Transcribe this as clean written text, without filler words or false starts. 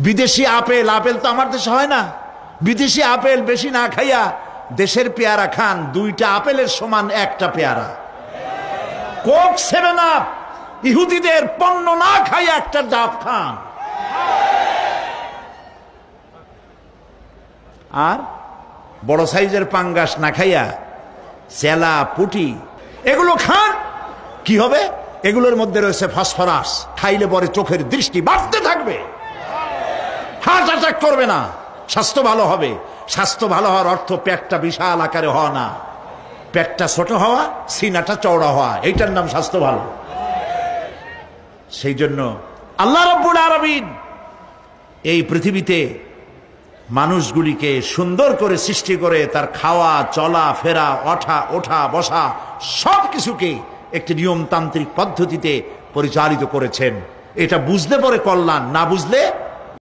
বিদেশি apple, apple তো আমার দেশে হয় না। বিদেশি আপেল বেশি না খাইয়া দেশের পেয়ারা খান, 2টা আপেলের সমান 1টা পেয়ারা। কোক 7 আপ ইহুদিদের পণ্য না খাইয়া 1টা ডাব খান। আর বড় সাইজের পাঙ্গাস না খাইয়া চেলা পুটি এগুলো খান, কি হবে? এগুলোর মধ্যে রয়েছে ফসফরাস, খাইলে পরে চোখের দৃষ্টি বাড়তে থাকবে, হার্ট অ্যাটাক করবে না, স্বাস্থ্য ভালো হবে। স্বাস্থ্য ভালো হওয়ার অর্থ পেটটা বিশাল আকারে হওয়া না, পেটটা ছোট হওয়া, সিনাটা চওড়া হওয়া, এইটার নাম স্বাস্থ্য ভালো। সেই জন্য আল্লাহ রাব্বুল আলামিন এই পৃথিবীতে মানুষগুলিকে সুন্দর করে সৃষ্টি করে তার খাওয়া, চলা ফেরা, ওঠা বসা সব কিছুকে একটি নিয়মতান্ত্রিক পদ্ধতিতে পরিচালিত করেছেন। এটা বুঝলে পরে কল্যাণ, না বুঝলে